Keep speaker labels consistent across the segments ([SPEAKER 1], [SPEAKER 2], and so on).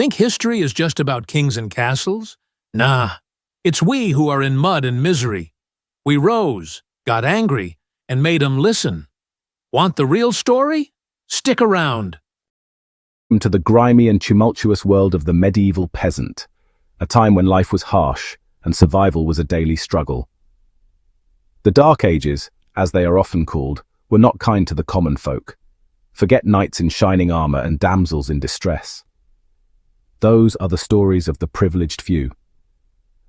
[SPEAKER 1] Think history is just about kings and castles? Nah, it's we who are in mud and misery. We rose, got angry, and made 'em listen. Want the real story? Stick around.
[SPEAKER 2] To the grimy and tumultuous world of the medieval peasant, a time when life was harsh and survival was a daily struggle. The Dark Ages, as they are often called, were not kind to the common folk. Forget knights in shining armor and damsels in distress. Those are the stories of the privileged few.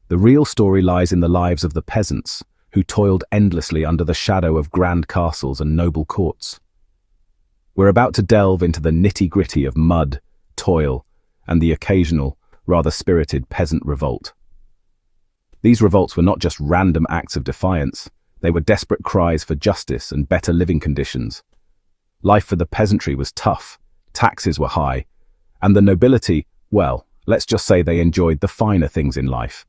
[SPEAKER 2] The real story lies in the lives of the peasants, who toiled endlessly under the shadow of grand castles and noble courts. We're about to delve into the nitty-gritty of mud, toil, and the occasional, rather spirited peasant revolt. These revolts were not just random acts of defiance, they were desperate cries for justice and better living conditions. Life for the peasantry was tough, taxes were high, and the nobility, well, let's just say they enjoyed the finer things in life.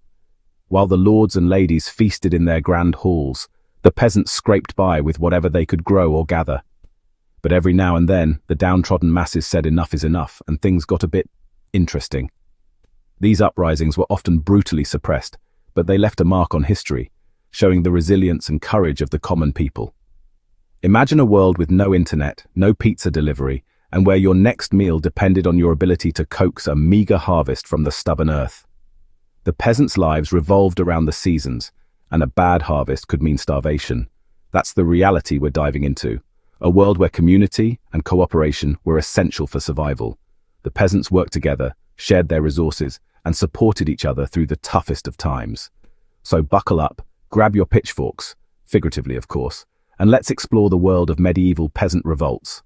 [SPEAKER 2] While the lords and ladies feasted in their grand halls, the peasants scraped by with whatever they could grow or gather. But every now and then, the downtrodden masses said enough is enough, and things got a bit interesting. These uprisings were often brutally suppressed, but they left a mark on history, showing the resilience and courage of the common people. Imagine a world with no internet, no pizza delivery, and where your next meal depended on your ability to coax a meager harvest from the stubborn earth. The peasants' lives revolved around the seasons, and a bad harvest could mean starvation. That's the reality we're diving into. A world where community and cooperation were essential for survival. The peasants worked together, shared their resources, and supported each other through the toughest of times. So buckle up, grab your pitchforks, figuratively of course, and let's explore the world of medieval peasant revolts.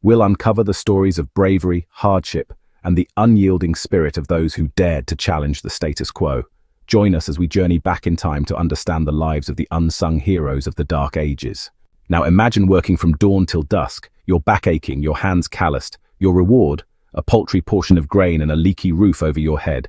[SPEAKER 2] We'll uncover the stories of bravery, hardship, and the unyielding spirit of those who dared to challenge the status quo. Join us as we journey back in time to understand the lives of the unsung heroes of the Dark Ages. Now imagine working from dawn till dusk, your back aching, your hands calloused, your reward, a paltry portion of grain and a leaky roof over your head.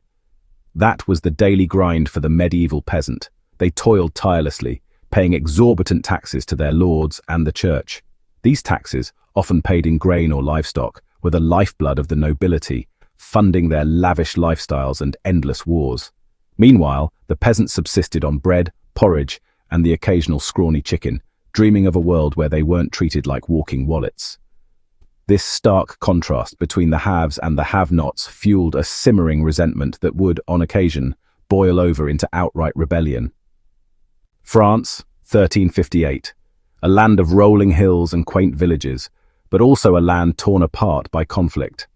[SPEAKER 2] That was the daily grind for the medieval peasant. They toiled tirelessly, paying exorbitant taxes to their lords and the church. These taxes, often paid in grain or livestock, were the lifeblood of the nobility, funding their lavish lifestyles and endless wars. Meanwhile, the peasants subsisted on bread, porridge, and the occasional scrawny chicken, dreaming of a world where they weren't treated like walking wallets. This stark contrast between the haves and the have-nots fueled a simmering resentment that would, on occasion, boil over into outright rebellion. France, 1358. A land of rolling hills and quaint villages, but also a land torn apart by conflict.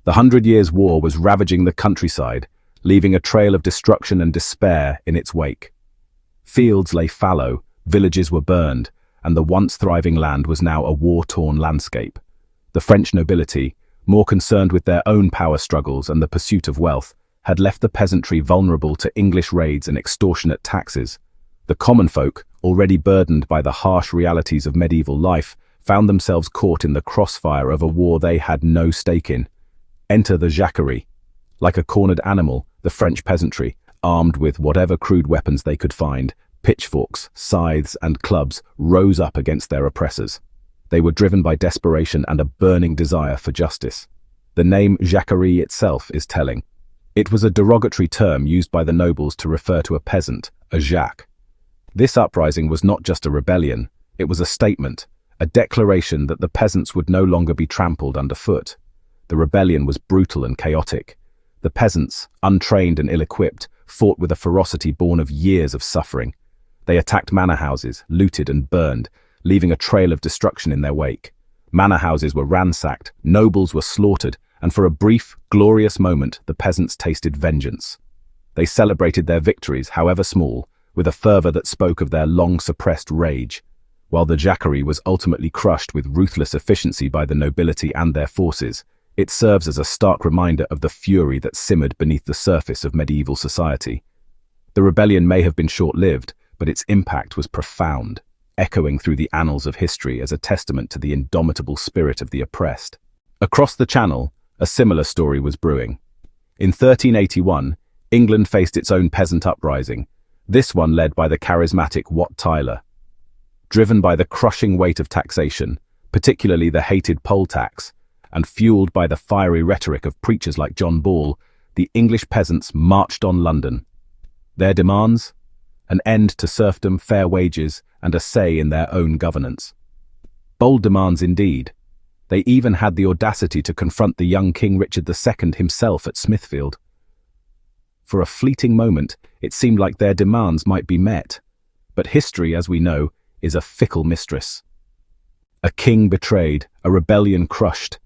[SPEAKER 2] The 100 Years' War was ravaging the countryside, leaving a trail of destruction and despair in its wake. Fields lay fallow, villages were burned, and the once thriving land was now a war-torn landscape. The French nobility, more concerned with their own power struggles and the pursuit of wealth, had left the peasantry vulnerable to English raids and extortionate taxes. The common folk, already burdened by the harsh realities of medieval life, found themselves caught in the crossfire of a war they had no stake in. Enter the jacquerie. Like a cornered animal, the French peasantry, armed with whatever crude weapons they could find, pitchforks, scythes, and clubs, rose up against their oppressors. They were driven by desperation and a burning desire for justice. The name jacquerie itself is telling. It was a derogatory term used by the nobles to refer to a peasant, a jacques. This uprising was not just a rebellion, it was a statement, a declaration that the peasants would no longer be trampled underfoot. The rebellion was brutal and chaotic. The peasants, untrained and ill-equipped, fought with a ferocity born of years of suffering. They attacked manor houses, looted and burned, leaving a trail of destruction in their wake. Manor houses were ransacked, nobles were slaughtered, and for a brief, glorious moment, the peasants tasted vengeance. They celebrated their victories, however small, with a fervor that spoke of their long-suppressed rage. While the jacquerie was ultimately crushed with ruthless efficiency by the nobility and their forces, it serves as a stark reminder of the fury that simmered beneath the surface of medieval society. The rebellion may have been short-lived, but its impact was profound, echoing through the annals of history as a testament to the indomitable spirit of the oppressed. Across the Channel, a similar story was brewing. In 1381, England faced its own peasant uprising, this one led by the charismatic Wat Tyler. Driven by the crushing weight of taxation, particularly the hated poll tax, and fueled by the fiery rhetoric of preachers like John Ball, the English peasants marched on London. Their demands? An end to serfdom, fair wages, and a say in their own governance. Bold demands indeed. They even had the audacity to confront the young King Richard II himself at Smithfield. For a fleeting moment, it seemed like their demands might be met. But history, as we know, is a fickle mistress. A king betrayed, a rebellion crushed.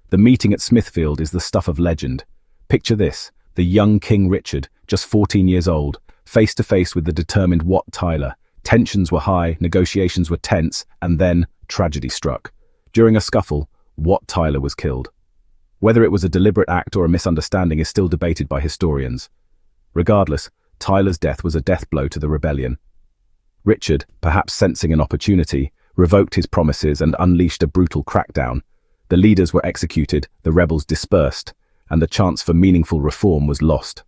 [SPEAKER 2] The meeting at Smithfield is the stuff of legend. Picture this, the young King Richard, just 14 years old, face to face with the determined Wat Tyler. Tensions were high, negotiations were tense, and then tragedy struck. During a scuffle, Wat Tyler was killed. Whether it was a deliberate act or a misunderstanding is still debated by historians. Regardless, Tyler's death was a death blow to the rebellion. Richard, perhaps sensing an opportunity, revoked his promises and unleashed a brutal crackdown. The leaders were executed, the rebels dispersed, and the chance for meaningful reform was lost.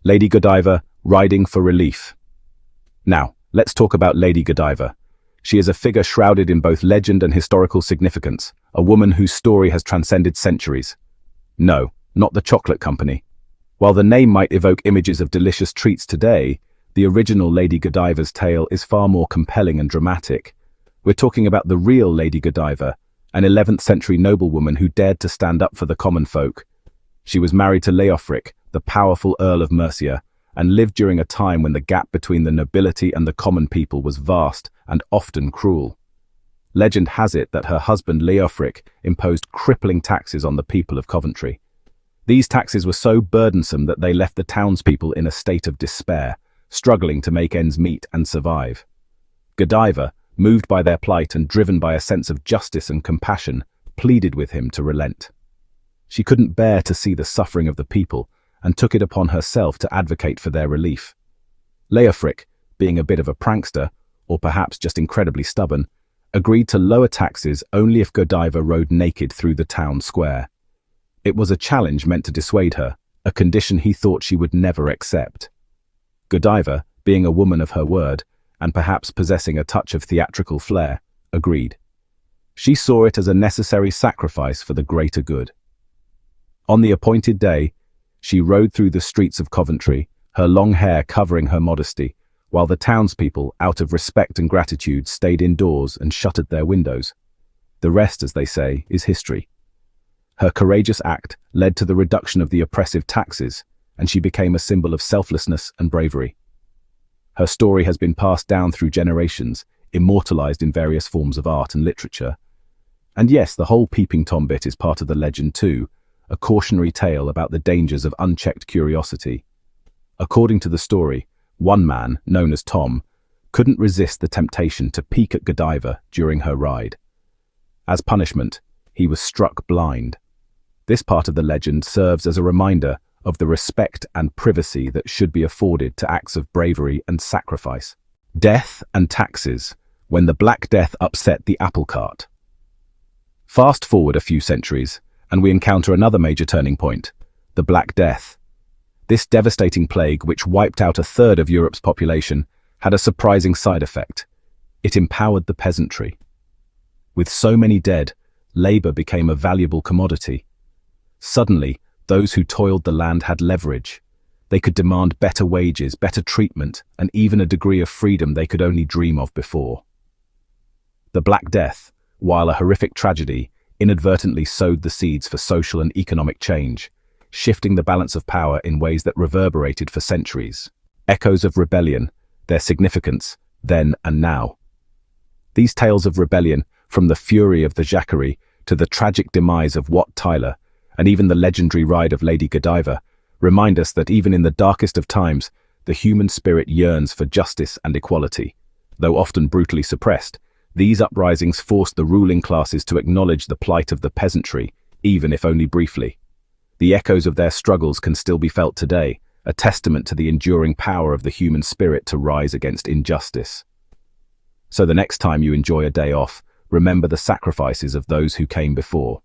[SPEAKER 2] Lady Godiva, riding for relief. Now, let's talk about Lady Godiva. She is a figure shrouded in both legend and historical significance, a woman whose story has transcended centuries. No, not the chocolate company. While the name might evoke images of delicious treats today, the original Lady Godiva's tale is far more compelling and dramatic. We're talking about the real Lady Godiva, an 11th century noblewoman who dared to stand up for the common folk. She was married to Leofric, the powerful Earl of Mercia, and lived during a time when the gap between the nobility and the common people was vast and often cruel. Legend has it that her husband Leofric imposed crippling taxes on the people of Coventry. These taxes were so burdensome that they left the townspeople in a state of despair, struggling to make ends meet and survive. Godiva, moved by their plight and driven by a sense of justice and compassion, pleaded with him to relent. She couldn't bear to see the suffering of the people and took it upon herself to advocate for their relief. Leofric, being a bit of a prankster, or perhaps just incredibly stubborn, agreed to lower taxes only if Godiva rode naked through the town square. It was a challenge meant to dissuade her, a condition he thought she would never accept. Godiva, being a woman of her word, and perhaps possessing a touch of theatrical flair, agreed. She saw it as a necessary sacrifice for the greater good. On the appointed day, she rode through the streets of Coventry, her long hair covering her modesty, while the townspeople, out of respect and gratitude, stayed indoors and shuttered their windows. The rest, as they say, is history. Her courageous act led to the reduction of the oppressive taxes, and she became a symbol of selflessness and bravery. Her story has been passed down through generations, immortalized in various forms of art and literature. And yes, the whole peeping Tom bit is part of the legend too, a cautionary tale about the dangers of unchecked curiosity. According to the story, one man, known as Tom, couldn't resist the temptation to peek at Godiva during her ride. As punishment, he was struck blind. This part of the legend serves as a reminder of the respect and privacy that should be afforded to acts of bravery and sacrifice. Death and taxes, when the Black Death upset the Applecart. Fast forward a few centuries, and we encounter another major turning point, the Black Death. This devastating plague, which wiped out a third of Europe's population, had a surprising side effect. It empowered the peasantry. With so many dead, labor became a valuable commodity. Suddenly, those who toiled the land had leverage. They could demand better wages, better treatment, and even a degree of freedom they could only dream of before. The Black Death, while a horrific tragedy, inadvertently sowed the seeds for social and economic change, shifting the balance of power in ways that reverberated for centuries. Echoes of rebellion, their significance, then and now. These tales of rebellion, from the fury of the Jacquerie to the tragic demise of Wat Tyler, and even the legendary ride of Lady Godiva, remind us that even in the darkest of times, the human spirit yearns for justice and equality. Though often brutally suppressed, these uprisings forced the ruling classes to acknowledge the plight of the peasantry, even if only briefly. The echoes of their struggles can still be felt today, a testament to the enduring power of the human spirit to rise against injustice. So the next time you enjoy a day off, remember the sacrifices of those who came before.